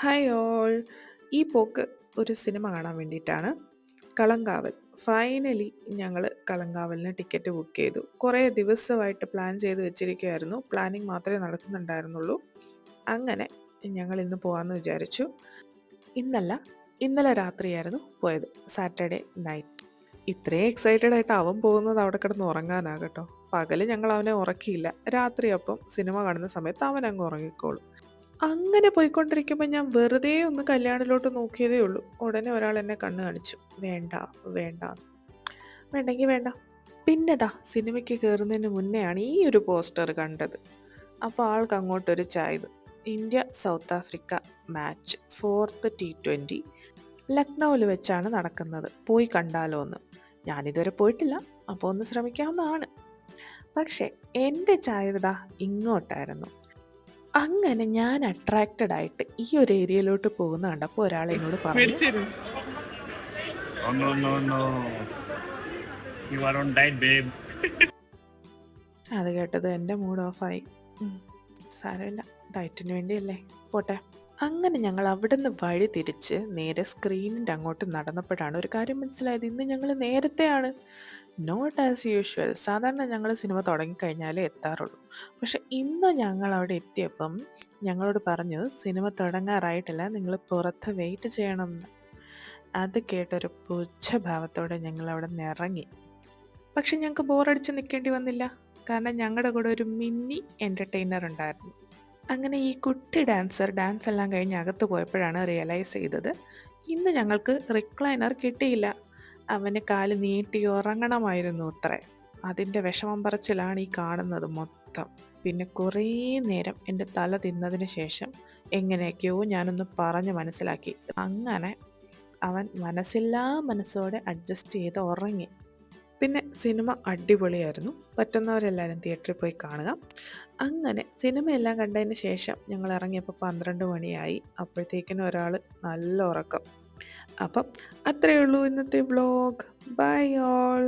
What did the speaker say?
Hi all. ഈ പോക്ക് ഒരു സിനിമ കാണാൻ വേണ്ടിയിട്ടാണ്. കളങ്കാവൽ. ഫൈനലി ഞങ്ങൾ കളങ്കാവലിന് ടിക്കറ്റ് ബുക്ക് ചെയ്തു. കുറേ ദിവസമായിട്ട് പ്ലാൻ ചെയ്ത് വെച്ചിരിക്കുകയായിരുന്നു. പ്ലാനിങ് മാത്രമേ നടക്കുന്നുണ്ടായിരുന്നുള്ളൂ. അങ്ങനെ ഞങ്ങൾ ഇന്ന് പോകാമെന്ന് വിചാരിച്ചു. ഇന്നല്ല, ഇന്നലെ രാത്രിയായിരുന്നു പോയത്. Saturday night. ഇത്രയും എക്സൈറ്റഡ് ആയിട്ട് അവൻ പോകുന്നത് അവിടെ കിടന്ന് ഉറങ്ങാനാ കേട്ടോ. പകല് ഞങ്ങൾ അവനെ ഉറക്കിയില്ല. രാത്രി അപ്പം സിനിമ കാണുന്ന സമയത്ത് അവൻ അങ്ങ് ഉറങ്ങിക്കോളും. അങ്ങനെ പോയിക്കൊണ്ടിരിക്കുമ്പോൾ ഞാൻ വെറുതെ ഒന്ന് കല്യാണിലോട്ട് നോക്കിയതേ ഉള്ളൂ. ഉടനെ ഒരാൾ എന്നെ കണ്ണ് കാണിച്ചു. വേണ്ട, വേണ്ട, വേണ്ടെങ്കിൽ വേണ്ട. പിന്നെതാ സിനിമയ്ക്ക് കയറുന്നതിന് മുന്നെയാണ് ഈ ഒരു പോസ്റ്റർ കണ്ടത്. അപ്പോൾ ആൾക്ക് അങ്ങോട്ടൊരു ചായ്വ്. India South Africa match 4th T20 ലക്നൗവിൽ വെച്ചാണ് നടക്കുന്നത്. പോയി കണ്ടാലോ എന്ന്. ഞാനിതുവരെ പോയിട്ടില്ല, അപ്പോൾ ഒന്ന് ശ്രമിക്കാവുന്നതാണ്. പക്ഷേ എൻ്റെ ചായ്വത ഇങ്ങോട്ടായിരുന്നു. അങ്ങനെ ഞാൻ അട്രാക്റ്റഡ് ആയിട്ട് ഈ ഒരു ഏരിയയിലോട്ട് പോകുന്ന കണ്ടപ്പോൾ ഒരാൾ എന്നോട് പറഞ്ഞു, മേടിച്ചു തരും. Oh no no no. You are on diet, babe. അത് കേട്ടത് എൻ്റെ മൂഡ് ഓഫായി. സാരമില്ല, ഡയറ്റിന് വേണ്ടിയല്ലേ, പോട്ടെ. അങ്ങനെ ഞങ്ങൾ അവിടുന്ന് വഴി തിരിച്ച് നേരെ സ്ക്രീനിൻ്റെ അങ്ങോട്ട് നടന്നപ്പോഴാണ് ഒരു കാര്യം മനസ്സിലായത്. ഇന്ന് ഞങ്ങൾ നേരത്തെയാണ്. Not as usual. സാധാരണ ഞങ്ങൾ സിനിമ തുടങ്ങിക്കഴിഞ്ഞാലേ എത്താറുള്ളൂ. പക്ഷെ ഇന്ന് ഞങ്ങൾ അവിടെ എത്തിയപ്പം ഞങ്ങളോട് പറഞ്ഞു, സിനിമ തുടങ്ങാറായിട്ടില്ല, നിങ്ങൾ പുറത്ത് വെയിറ്റ് ചെയ്യണം എന്ന്. അത് കേട്ടൊരു പുച്ഛഭാവത്തോടെ ഞങ്ങൾ അവിടെ നിന്ന് ഇറങ്ങി. പക്ഷെ ഞങ്ങൾക്ക് ബോറടിച്ച് നിൽക്കേണ്ടി വന്നില്ല. കാരണം ഞങ്ങളുടെ കൂടെ ഒരു മിനി എൻ്റർടൈനർ ഉണ്ടായിരുന്നു. അങ്ങനെ ഈ കുട്ടി ഡാൻസ് എല്ലാം കഴിഞ്ഞ് അകത്ത് പോയപ്പോഴാണ് റിയലൈസ് ചെയ്തത്, ഇന്ന് ഞങ്ങൾക്ക് റിക്ലൈനർ കിട്ടിയില്ല. അവന് കാല് നീട്ടി ഉറങ്ങണമായിരുന്നു അത്രേ. അതിൻ്റെ വിഷമം പറച്ചിലാണ് ഈ കാണുന്നത് മൊത്തം. പിന്നെ കുറേ നേരം എൻ്റെ തല തിന്നതിന് ശേഷം എങ്ങനെയൊക്കെയോ ഞാനൊന്ന് പറഞ്ഞ് മനസ്സിലാക്കി. അങ്ങനെ അവൻ മനസ്സില്ലാ മനസ്സോടെ അഡ്ജസ്റ്റ് ചെയ്ത് ഉറങ്ങി. പിന്നെ സിനിമ അടിപൊളിയായിരുന്നു. പറ്റുന്നവരെല്ലാവരും തിയേറ്ററിൽ പോയി കാണുക. അങ്ങനെ സിനിമയെല്ലാം കണ്ടതിന് ശേഷം ഞങ്ങൾ ഇറങ്ങിയപ്പോൾ 12 മണിയായി. അപ്പോഴത്തേക്കിനും ഒരാൾ നല്ല ഉറക്കം. അപ്പം അത്രയേ ഉള്ളൂ ഇന്നത്തെ വ്ലോഗ്. By all.